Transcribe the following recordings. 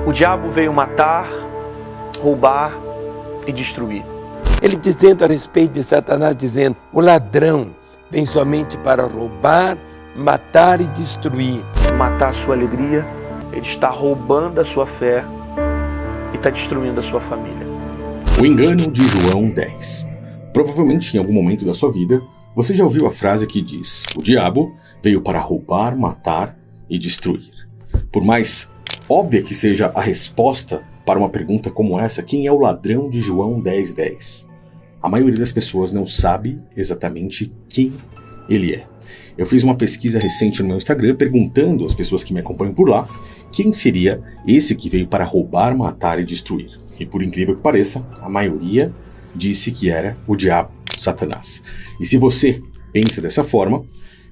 O diabo veio matar, roubar e destruir. Ele dizendo a respeito de Satanás, dizendo: o ladrão vem somente para roubar, matar e destruir. Matar a sua alegria, ele está roubando a sua fé e está destruindo a sua família. O engano de João 10. Provavelmente em algum momento da sua vida, você já ouviu a frase que diz: o diabo veio para roubar, matar e destruir. Por mais óbvia que seja a resposta para uma pergunta como essa, quem é o ladrão de João 10:10? A maioria das pessoas não sabe exatamente quem ele é. Eu fiz uma pesquisa recente no meu Instagram perguntando às pessoas que me acompanham por lá quem seria esse que veio para roubar, matar e destruir. E por incrível que pareça, a maioria disse que era o diabo, Satanás. E se você pensa dessa forma,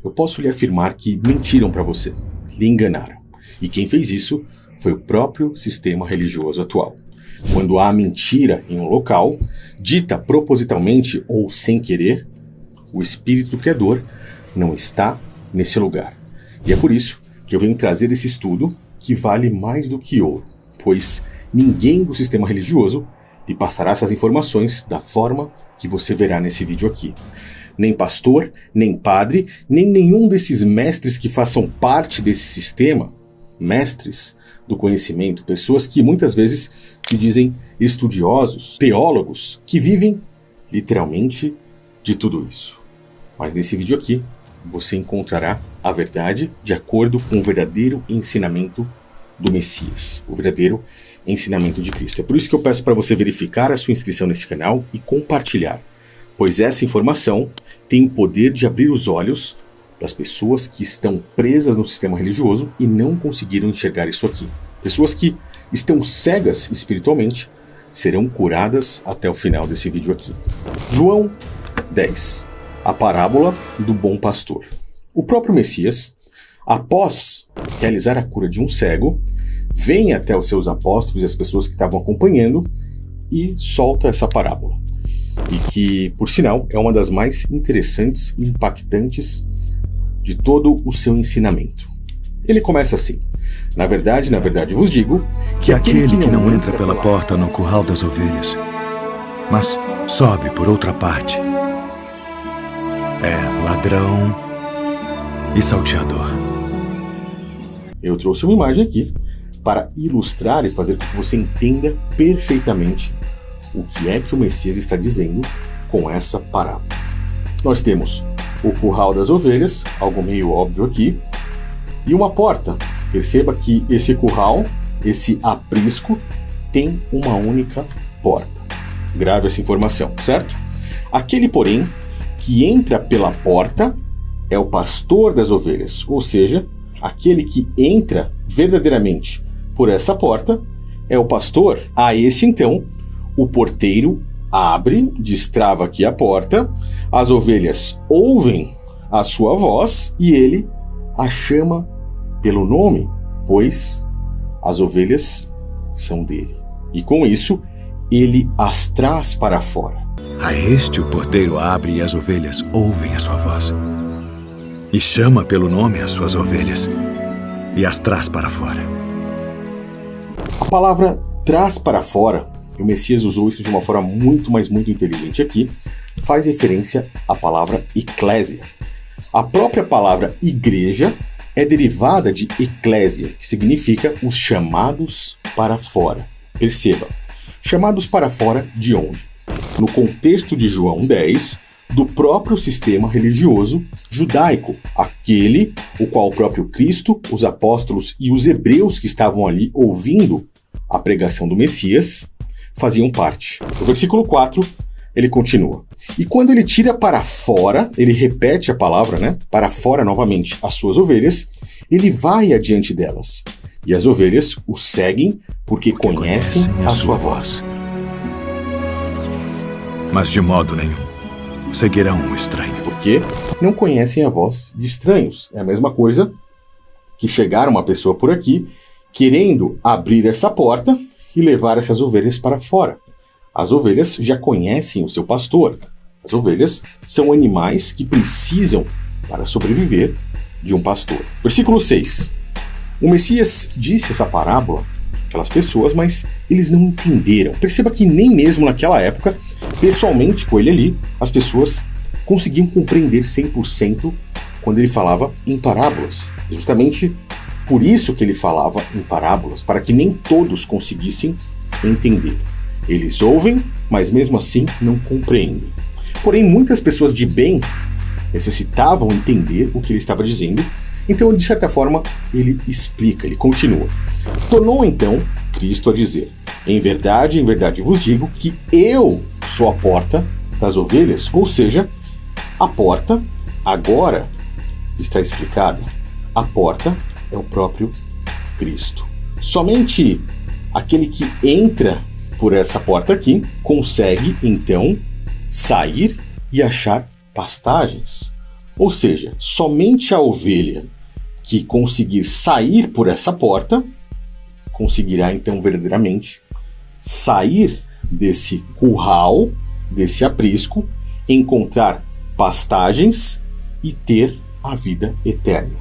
eu posso lhe afirmar que mentiram para você, lhe enganaram. E quem fez isso foi o próprio sistema religioso atual. Quando há mentira em um local, dita propositalmente ou sem querer, o Espírito Criador não está nesse lugar. E é por isso que eu venho trazer esse estudo que vale mais do que ouro, pois ninguém do sistema religioso lhe passará essas informações da forma que você verá nesse vídeo aqui. Nem pastor, nem padre, nem nenhum desses mestres que façam parte desse sistema, mestres do conhecimento, pessoas que muitas vezes se dizem estudiosos, teólogos, que vivem literalmente de tudo isso. Mas nesse vídeo aqui, você encontrará a verdade de acordo com o verdadeiro ensinamento do Messias, o verdadeiro ensinamento de Cristo. É por isso que eu peço para você verificar a sua inscrição nesse canal e compartilhar, pois essa informação tem o poder de abrir os olhos das pessoas que estão presas no sistema religioso e não conseguiram enxergar isso aqui. Pessoas que estão cegas espiritualmente serão curadas até o final desse vídeo aqui. João 10. A parábola do bom pastor. O próprio Messias, após realizar a cura de um cego, vem até os seus apóstolos e as pessoas que estavam acompanhando e solta essa parábola. E que, por sinal, é uma das mais interessantes e impactantes de todo o seu ensinamento. Ele começa assim: na verdade vos digo que aquele que não entra pela porta no curral das ovelhas, mas sobe por outra parte, é ladrão e salteador. Eu trouxe uma imagem aqui para ilustrar e fazer com que você entenda perfeitamente o que é que o Messias está dizendo com essa parábola. Nós temos o curral das ovelhas, algo meio óbvio aqui, e uma porta. Perceba que esse curral, esse aprisco, tem uma única porta. Grave essa informação, certo? Aquele, porém, que entra pela porta é o pastor das ovelhas, ou seja, aquele que entra verdadeiramente por essa porta é o pastor. A esse, então, o porteiro abre, destrava aqui a porta, as ovelhas ouvem a sua voz e ele a chama pelo nome, pois as ovelhas são dele. E com isso, ele as traz para fora. A este o porteiro abre e as ovelhas ouvem a sua voz. E chama pelo nome as suas ovelhas e as traz para fora. A palavra traz para fora, e o Messias usou isso de uma forma muito inteligente aqui, faz referência à palavra eclésia. A própria palavra igreja é derivada de eclésia, que significa os chamados para fora. Perceba, chamados para fora de onde? No contexto de João 10, do próprio sistema religioso judaico, aquele o qual o próprio Cristo, os apóstolos e os hebreus que estavam ali ouvindo a pregação do Messias faziam parte. No versículo 4, ele continua: e quando ele tira para fora, ele repete a palavra, para fora novamente, as suas ovelhas, ele vai adiante delas, e as ovelhas o seguem porque conhecem a sua voz. Mas de modo nenhum seguirão um estranho. Porque não conhecem a voz de estranhos. É a mesma coisa que chegar uma pessoa por aqui querendo abrir essa porta e levar essas ovelhas para fora. As ovelhas já conhecem o seu pastor. As ovelhas são animais que precisam, para sobreviver, de um pastor. Versículo 6. O Messias disse essa parábola aquelas pessoas, mas eles não entenderam. Perceba que nem mesmo naquela época, pessoalmente com ele ali, as pessoas conseguiam compreender 100% quando ele falava em parábolas. Justamente por isso que ele falava em parábolas, para que nem todos conseguissem entender. Eles ouvem, mas mesmo assim não compreendem. Porém, muitas pessoas de bem necessitavam entender o que ele estava dizendo, então, de certa forma, ele explica, ele continua. Tornou então Cristo a dizer: em verdade vos digo que eu sou a porta das ovelhas. Ou seja, a porta agora está explicada. A porta é o próprio Cristo. Somente aquele que entra por essa porta aqui consegue então sair e achar pastagens. Ou seja, somente a ovelha que conseguir sair por essa porta conseguirá então verdadeiramente sair desse curral, desse aprisco, encontrar pastagens e ter a vida eterna.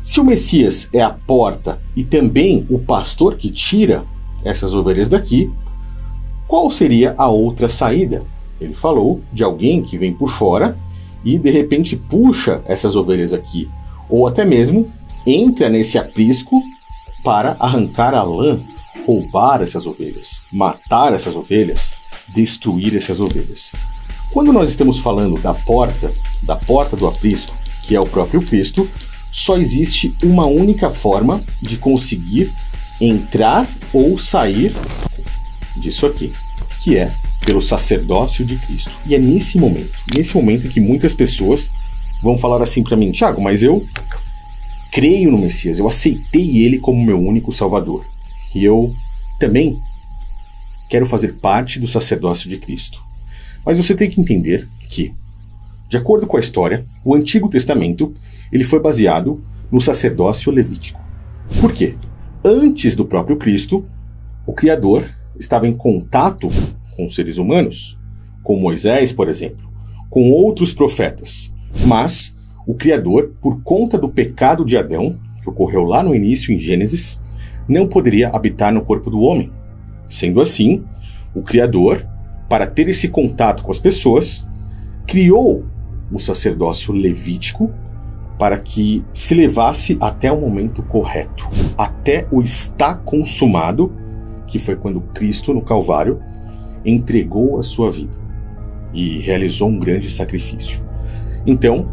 Se o Messias é a porta e também o pastor que tira essas ovelhas daqui, qual seria a outra saída? Ele falou de alguém que vem por fora e de repente puxa essas ovelhas aqui, ou até mesmo entra nesse aprisco para arrancar a lã, roubar essas ovelhas, matar essas ovelhas, destruir essas ovelhas. Quando nós estamos falando da porta do aprisco, que é o próprio Cristo, só existe uma única forma de conseguir entrar ou sair disso aqui, que é pelo sacerdócio de Cristo. E é nesse momento que muitas pessoas vão falar assim para mim: Tiago, mas eu creio no Messias, eu aceitei ele como meu único salvador. E eu também quero fazer parte do sacerdócio de Cristo. Mas você tem que entender que, de acordo com a história, o Antigo Testamento ele foi baseado no sacerdócio levítico. Por quê? Antes do próprio Cristo, o Criador estava em contato com seres humanos, com Moisés, por exemplo, com outros profetas. Mas o Criador, por conta do pecado de Adão, que ocorreu lá no início em Gênesis, não poderia habitar no corpo do homem. Sendo assim, o Criador, para ter esse contato com as pessoas, criou o sacerdócio levítico para que se levasse até o momento correto, até o está consumado, que foi quando Cristo, no Calvário, entregou a sua vida e realizou um grande sacrifício. Então,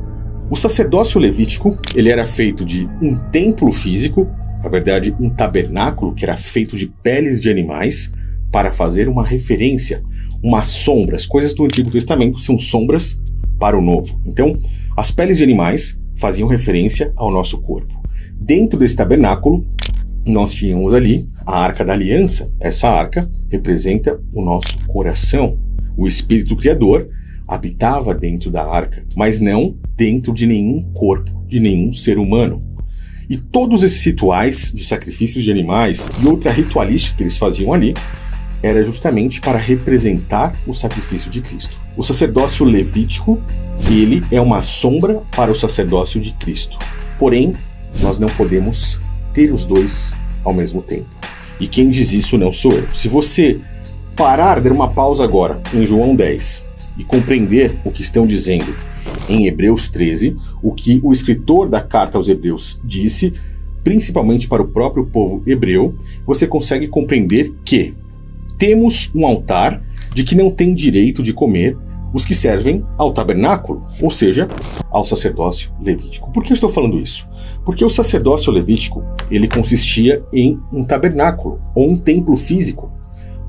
o sacerdócio levítico ele era feito de um templo físico, na verdade um tabernáculo que era feito de peles de animais, para fazer uma referência, umas sombras. Coisas do Antigo Testamento são sombras para o Novo. Então, as peles de animais faziam referência ao nosso corpo. Dentro desse tabernáculo, nós tínhamos ali a Arca da Aliança. Essa arca representa o nosso coração. O Espírito Criador habitava dentro da arca, mas não dentro de nenhum corpo, de nenhum ser humano. E todos esses rituais de sacrifícios de animais e outra ritualística que eles faziam ali era justamente para representar o sacrifício de Cristo. O sacerdócio levítico, ele é uma sombra para o sacerdócio de Cristo. Porém, nós não podemos ter os dois ao mesmo tempo. E quem diz isso não sou eu. Se você parar, der uma pausa agora em João 10 e compreender o que estão dizendo em Hebreus 13, o que o escritor da carta aos Hebreus disse, principalmente para o próprio povo hebreu, você consegue compreender que temos um altar de que não tem direito de comer os que servem ao tabernáculo, ou seja, ao sacerdócio levítico. Por que eu estou falando isso? Porque o sacerdócio levítico, ele consistia em um tabernáculo, ou um templo físico,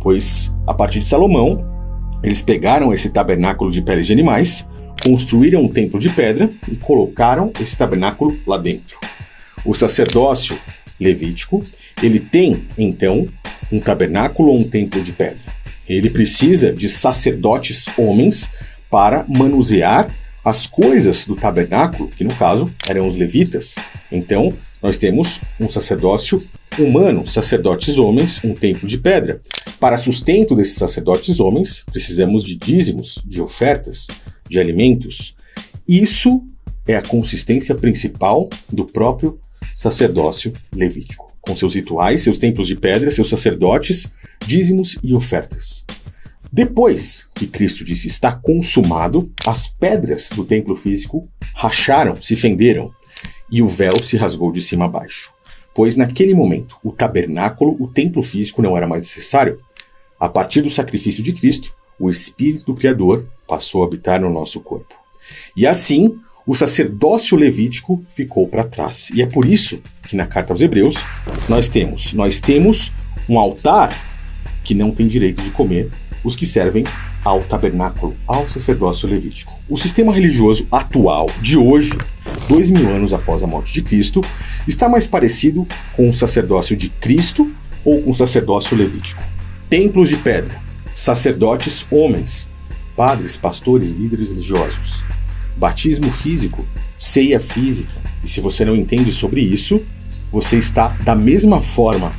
pois, a partir de Salomão, eles pegaram esse tabernáculo de peles de animais, construíram um templo de pedra e colocaram esse tabernáculo lá dentro. O sacerdócio levítico, ele tem, então, um tabernáculo ou um templo de pedra. Ele precisa de sacerdotes homens para manusear as coisas do tabernáculo, que no caso eram os levitas. Então, nós temos um sacerdócio humano, sacerdotes homens, um templo de pedra. Para sustento desses sacerdotes homens, precisamos de dízimos, de ofertas, de alimentos. Isso é a consistência principal do próprio sacerdócio levítico. com seus rituais, seus templos de pedra, seus sacerdotes, dízimos e ofertas. Depois que Cristo disse está consumado, as pedras do templo físico racharam, se fenderam, e o véu se rasgou de cima a baixo. Pois naquele momento, o tabernáculo, o templo físico não era mais necessário. A partir do sacrifício de Cristo, o Espírito do Criador passou a habitar no nosso corpo. E assim, o sacerdócio levítico ficou para trás. E é por isso que na carta aos Hebreus, nós temos um altar que não tem direito de comer os que servem ao tabernáculo, ao sacerdócio levítico. O sistema religioso atual de hoje, 2000 anos após a morte de Cristo, está mais parecido com o sacerdócio de Cristo ou com o sacerdócio levítico. Templos de pedra, sacerdotes homens, padres, pastores, líderes religiosos, batismo físico, ceia física. E se você não entende sobre isso, você está da mesma forma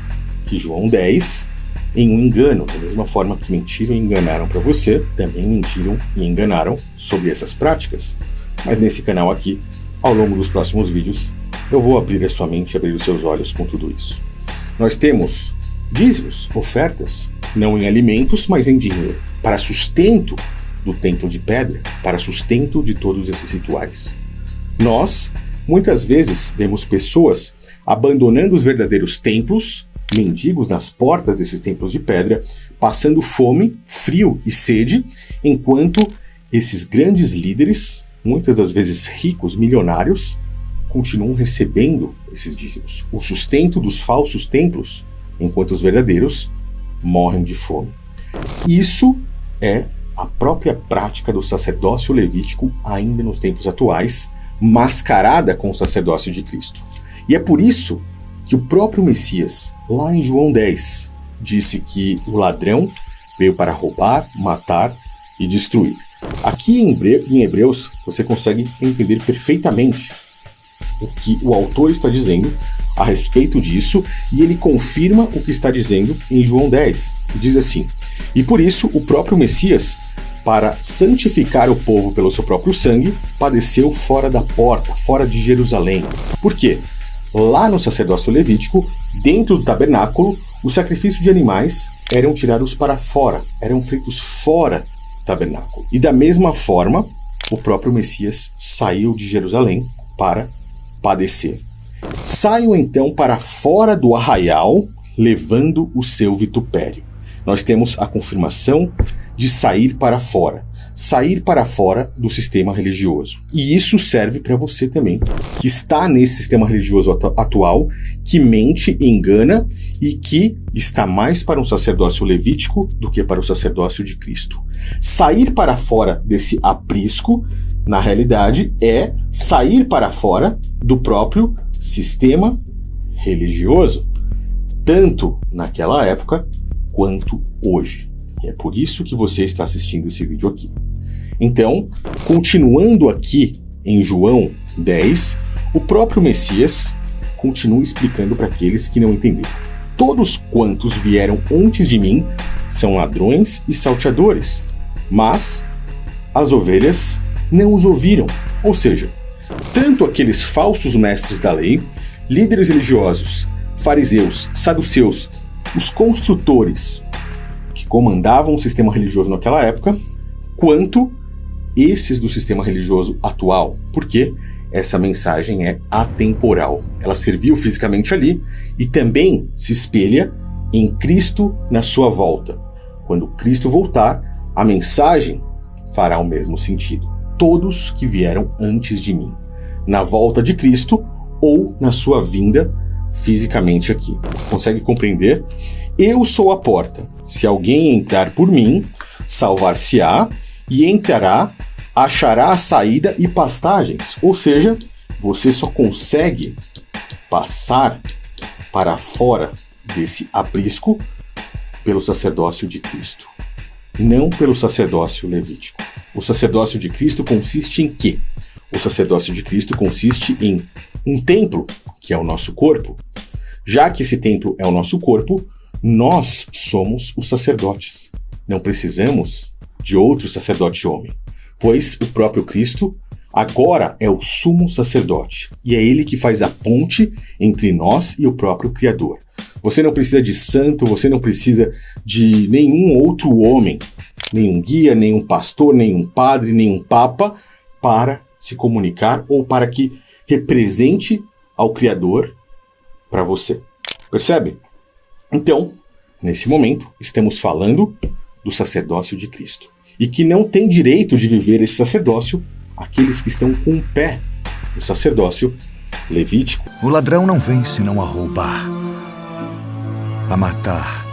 que João 10 em um engano. Da mesma forma que mentiram e enganaram para você, também mentiram e enganaram sobre essas práticas. Mas nesse canal aqui, ao longo dos próximos vídeos, eu vou abrir a sua mente, abrir os seus olhos com tudo isso. Nós temos dízimos, ofertas, não em alimentos, mas em dinheiro, para sustento do templo de pedra, para sustento de todos esses rituais. Nós, muitas vezes, vemos pessoas abandonando os verdadeiros templos, mendigos nas portas desses templos de pedra, passando fome, frio e sede, enquanto esses grandes líderes, muitas das vezes ricos, milionários, continuam recebendo esses dízimos, o sustento dos falsos templos, enquanto os verdadeiros morrem de fome. Isso é a própria prática do sacerdócio levítico ainda nos tempos atuais, mascarada com o sacerdócio de Cristo. E é por isso que o próprio Messias, lá em João 10, disse que o ladrão veio para roubar, matar e destruir. Aqui em Hebreus, você consegue entender perfeitamente o que o autor está dizendo a respeito disso, e ele confirma o que está dizendo em João 10, que diz assim: e por isso o próprio Messias, para santificar o povo pelo seu próprio sangue, padeceu fora da porta, fora de Jerusalém. Por quê? Lá no sacerdócio levítico, dentro do tabernáculo, os sacrifícios de animais eram tirados para fora, eram feitos fora do tabernáculo. E da mesma forma, o próprio Messias saiu de Jerusalém para padecer. Saiam então para fora do arraial, levando o seu vitupério. Nós temos a confirmação de sair para fora do sistema religioso. E isso serve para você também, que está nesse sistema religioso atual, que mente, engana e que está mais para um sacerdócio levítico do que para o sacerdócio de Cristo. Sair para fora desse aprisco, na realidade, é sair para fora do próprio sistema religioso, tanto naquela época quanto hoje. E é por isso que você está assistindo esse vídeo aqui. Então, continuando aqui em João 10, o próprio Messias continua explicando para aqueles que não entenderam. Todos quantos vieram antes de mim são ladrões e salteadores, mas as ovelhas não os ouviram. Ou seja, tanto aqueles falsos mestres da lei, líderes religiosos, fariseus, saduceus, os construtores que comandavam o sistema religioso naquela época, quanto esses do sistema religioso atual, porque essa mensagem é atemporal. Ela serviu fisicamente ali e também se espelha em Cristo na sua volta. Quando Cristo voltar, a mensagem fará o mesmo sentido. Todos que vieram antes de mim, na volta de Cristo ou na sua vinda fisicamente aqui. Consegue compreender? Eu sou a porta. Se alguém entrar por mim, salvar-se-á e entrará, achará a saída e pastagens. Ou seja, você só consegue passar para fora desse aprisco pelo sacerdócio de Cristo, não pelo sacerdócio levítico. O sacerdócio de Cristo consiste em quê? O sacerdócio de Cristo consiste em um templo, que é o nosso corpo. Já que esse templo é o nosso corpo, nós somos os sacerdotes. Não precisamos de outro sacerdote homem, pois o próprio Cristo agora é o sumo sacerdote, e é ele que faz a ponte entre nós e o próprio Criador. Você não precisa de santo, você não precisa de nenhum outro homem, nenhum guia, nenhum pastor, nenhum padre, nenhum papa, para se comunicar ou para que represente ao Criador para você. Percebe? Então, nesse momento, estamos falando do sacerdócio de Cristo. E que não tem direito de viver esse sacerdócio aqueles que estão com o pé no sacerdócio levítico. O ladrão não vem senão a roubar, a matar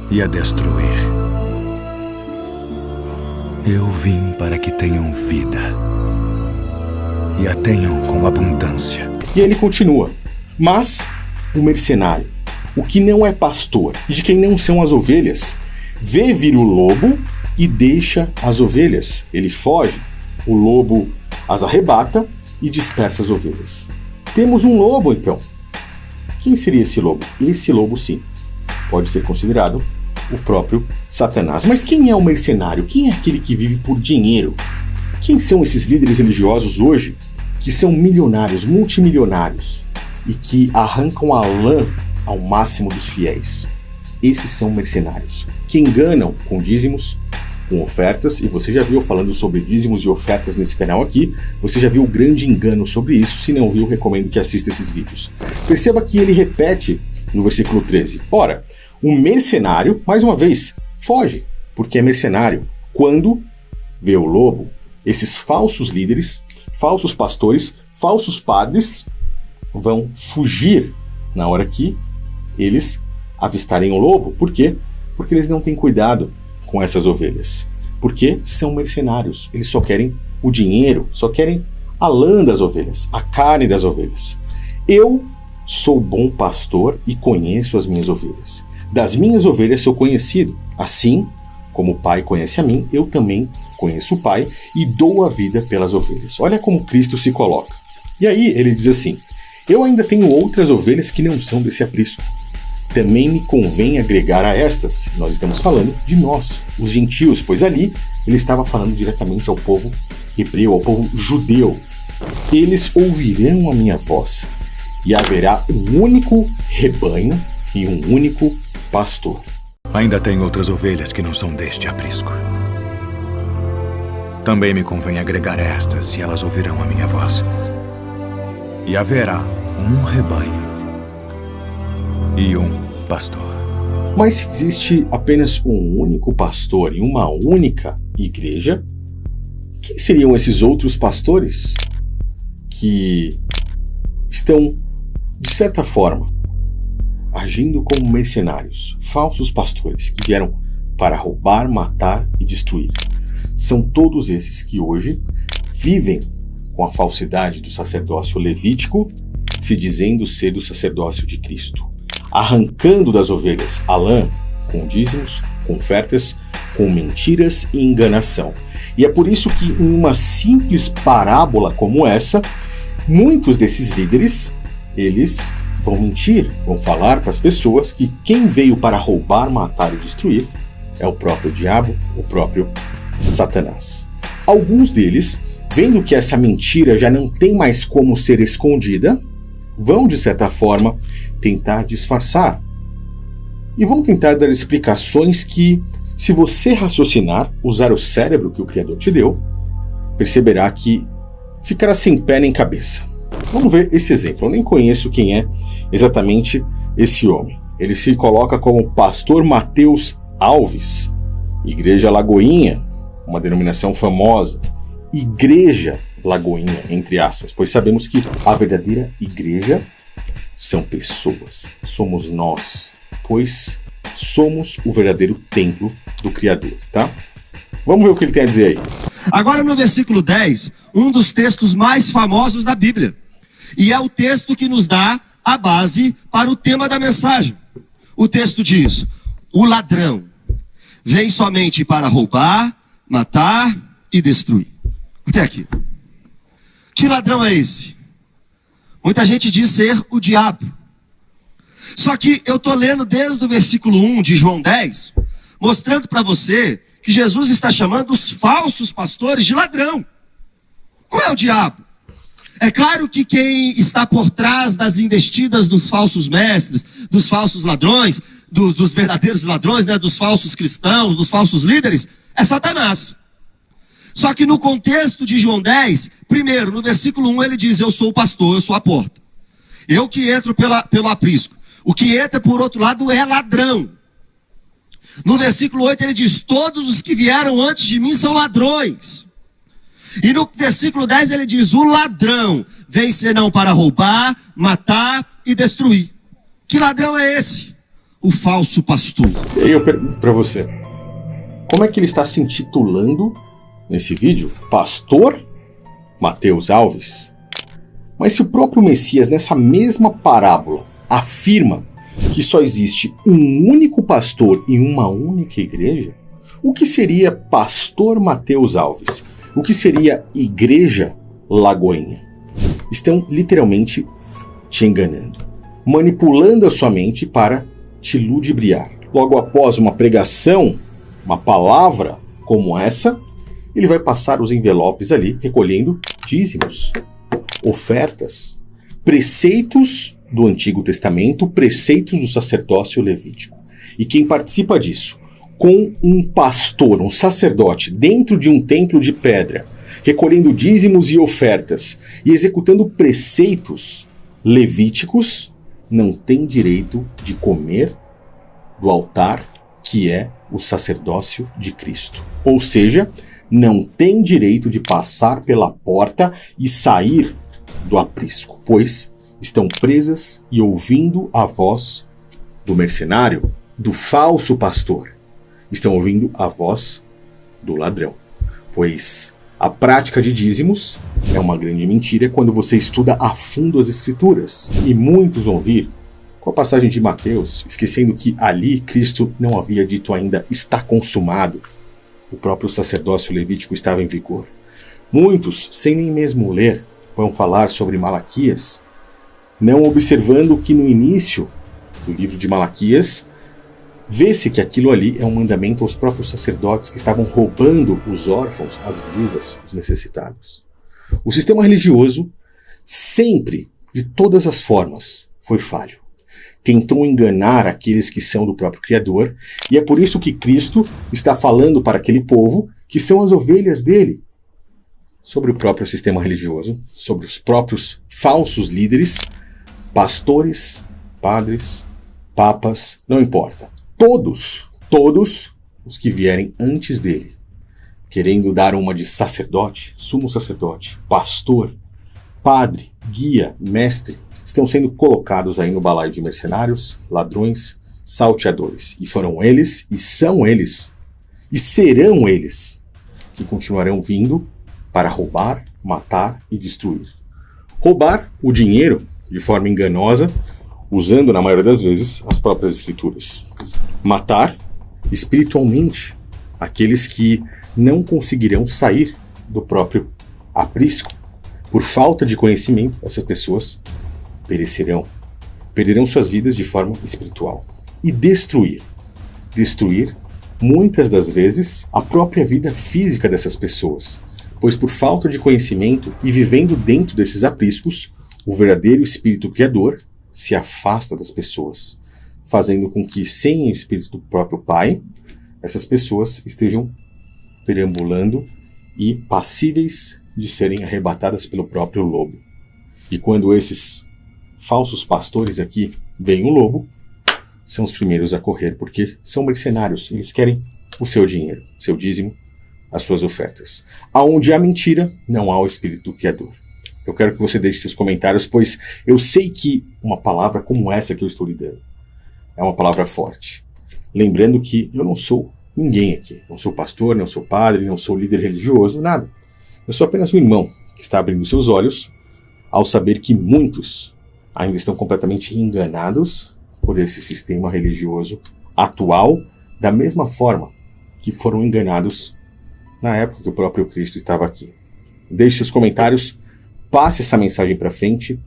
e a destruir. Eu vim para que tenham vida e a tenham com abundância. E ele continua. Mas o mercenário, o que não é pastor e de quem não são as ovelhas, vê vir o lobo e deixa as ovelhas. Ele foge, o lobo as arrebata e dispersa as ovelhas. Temos um lobo, então. Quem seria esse lobo? Esse lobo, sim, pode ser considerado o próprio Satanás. Mas quem é o mercenário? Quem é aquele que vive por dinheiro? Quem são esses líderes religiosos hoje que são milionários, multimilionários e que arrancam a lã ao máximo dos fiéis? Esses são mercenários, que enganam com dízimos, com ofertas, e você já viu falando sobre dízimos e ofertas nesse canal aqui, você já viu o grande engano sobre isso. Se não viu, recomendo que assista esses vídeos. Perceba que ele repete no versículo 13. Ora, o mercenário, mais uma vez, foge, porque é mercenário. Quando vê o lobo, esses falsos líderes, falsos pastores, falsos padres vão fugir na hora que eles avistarem o lobo. Por quê? Porque eles não têm cuidado com essas ovelhas. Porque são mercenários. Eles só querem o dinheiro, só querem a lã das ovelhas, a carne das ovelhas. Eu sou bom pastor e conheço as minhas ovelhas. Das minhas ovelhas sou conhecido. Assim como o Pai conhece a mim, eu também conheço o Pai e dou a vida pelas ovelhas. Olha como Cristo se coloca. E aí ele diz assim: eu ainda tenho outras ovelhas que não são desse aprisco. Também me convém agregar a estas. Nós estamos falando de nós, os gentios, pois ali ele estava falando diretamente ao povo hebreu, ao povo judeu. Eles ouvirão a minha voz, e haverá um único rebanho e um único pastor. Ainda tem outras ovelhas que não são deste aprisco. Também me convém agregar estas, e elas ouvirão a minha voz. E haverá um rebanho e um pastor. Mas se existe apenas um único pastor e uma única igreja, quem seriam esses outros pastores que estão, de certa forma, agindo como mercenários, falsos pastores que vieram para roubar, matar e destruir? São todos esses que hoje vivem com a falsidade do sacerdócio levítico, se dizendo ser do sacerdócio de Cristo, arrancando das ovelhas a lã com dízimos, com ofertas, com mentiras e enganação. E é por isso que em uma simples parábola como essa, muitos desses líderes, eles vão mentir, vão falar para as pessoas que quem veio para roubar, matar e destruir é o próprio diabo, o próprio Satanás. Alguns deles, vendo que essa mentira já não tem mais como ser escondida, vão, de certa forma, tentar disfarçar. E vão tentar dar explicações que, se você raciocinar, usar o cérebro que o Criador te deu, perceberá que ficará sem pé nem cabeça. Vamos ver esse exemplo. Eu nem conheço quem é exatamente esse homem. Ele se coloca como Pastor Mateus Alves, Igreja Lagoinha, uma denominação famosa. Igreja Lagoinha, entre aspas, pois sabemos que a verdadeira igreja são pessoas, somos nós, pois somos o verdadeiro templo do Criador, tá? Vamos ver o que ele tem a dizer aí. Agora no versículo 10, um dos textos mais famosos da Bíblia, e é o texto que nos dá a base para o tema da mensagem. O texto diz: o ladrão vem somente para roubar, matar e destruir. Até aqui. Que ladrão é esse? Muita gente diz ser o diabo. Só que eu estou lendo desde o versículo 1 de João 10, mostrando para você que Jesus está chamando os falsos pastores de ladrão. Não é o diabo. É claro que quem está por trás das investidas dos falsos mestres, dos falsos ladrões, dos verdadeiros ladrões, né, dos falsos cristãos, dos falsos líderes, é Satanás. Só que no contexto de João 10, primeiro, no versículo 1 ele diz, eu sou o pastor, eu sou a porta. Eu que entro pelo aprisco. O que entra por outro lado é ladrão. No versículo 8 ele diz, todos os que vieram antes de mim são ladrões. E no versículo 10 ele diz, o ladrão vem senão para roubar, matar e destruir. Que ladrão é esse? O falso pastor. E aí eu pergunto para você, como é que ele está se intitulando nesse vídeo? Pastor Mateus Alves? Mas se o próprio Messias, nessa mesma parábola, afirma que só existe um único pastor em uma única igreja, o que seria Pastor Mateus Alves? O que seria Igreja Lagoinha? Estão literalmente te enganando, manipulando a sua mente para te ludibriar. Logo após uma pregação, uma palavra como essa, ele vai passar os envelopes ali, recolhendo dízimos, ofertas, preceitos do Antigo Testamento, preceitos do sacerdócio levítico. E quem participa disso, com um pastor, um sacerdote, dentro de um templo de pedra, recolhendo dízimos e ofertas e executando preceitos levíticos, não tem direito de comer do altar que é o sacerdócio de Cristo. Ou seja, não tem direito de passar pela porta e sair do aprisco, pois estão presas e ouvindo a voz do mercenário, do falso pastor. Estão ouvindo a voz do ladrão, pois a prática de dízimos é uma grande mentira quando você estuda a fundo as escrituras. E muitos vão vir com a passagem de Mateus, esquecendo que ali Cristo não havia dito ainda está consumado. O próprio sacerdócio levítico estava em vigor. Muitos, sem nem mesmo ler, vão falar sobre Malaquias, não observando que no início do livro de Malaquias vê-se que aquilo ali é um mandamento aos próprios sacerdotes que estavam roubando os órfãos, as viúvas, os necessitados. O sistema religioso sempre, de todas as formas, foi falho. Tentou enganar aqueles que são do próprio Criador, e é por isso que Cristo está falando para aquele povo que são as ovelhas dele, sobre o próprio sistema religioso, sobre os próprios falsos líderes, pastores, padres, papas, não importa. Todos os que vierem antes dele, querendo dar uma de sacerdote, sumo sacerdote, pastor, padre, guia, mestre, estão sendo colocados aí no balaio de mercenários, ladrões, salteadores. E foram eles, e são eles, e serão eles, que continuarão vindo para roubar, matar e destruir. Roubar o dinheiro de forma enganosa, usando, na maioria das vezes, as próprias escrituras. Matar espiritualmente aqueles que não conseguirão sair do próprio aprisco. Por falta de conhecimento, essas pessoas perecerão. Perderão suas vidas de forma espiritual. E destruir. Destruir, muitas das vezes, a própria vida física dessas pessoas. Pois por falta de conhecimento e vivendo dentro desses apriscos, o verdadeiro Espírito Criador se afasta das pessoas, fazendo com que, sem o Espírito do próprio Pai, essas pessoas estejam perambulando e passíveis de serem arrebatadas pelo próprio lobo. E quando esses falsos pastores aqui veem o lobo, são os primeiros a correr, porque são mercenários, eles querem o seu dinheiro, seu dízimo, as suas ofertas. Aonde há mentira, não há o Espírito do Criador. Eu quero que você deixe seus comentários, pois eu sei que uma palavra como essa que eu estou lhe dando é uma palavra forte. Lembrando que eu não sou ninguém aqui. Não sou pastor, não sou padre, não sou líder religioso, nada. Eu sou apenas um irmão que está abrindo seus olhos ao saber que muitos ainda estão completamente enganados por esse sistema religioso atual, da mesma forma que foram enganados na época que o próprio Cristo estava aqui. Deixe seus comentários, passe essa mensagem para frente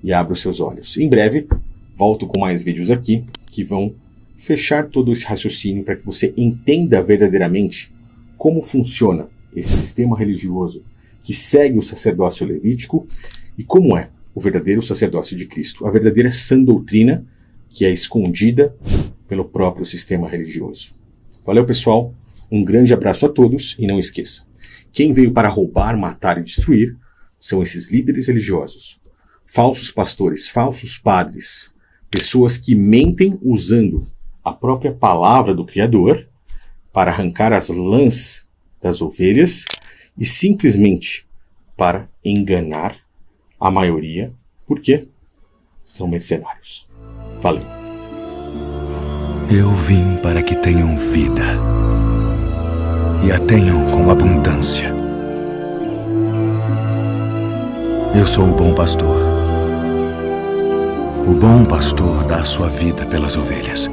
e abra os seus olhos. Em breve, volto com mais vídeos aqui que vão fechar todo esse raciocínio para que você entenda verdadeiramente como funciona esse sistema religioso que segue o sacerdócio levítico e como é o verdadeiro sacerdócio de Cristo, a verdadeira sã doutrina que é escondida pelo próprio sistema religioso. Valeu, pessoal, um grande abraço a todos e não esqueça, quem veio para roubar, matar e destruir são esses líderes religiosos, falsos pastores, falsos padres, pessoas que mentem usando a própria palavra do Criador para arrancar as lãs das ovelhas e simplesmente para enganar a maioria, porque são mercenários. Valeu. Eu vim para que tenham vida e a tenham com abundância. Eu sou o bom pastor. O bom pastor dá a sua vida pelas ovelhas.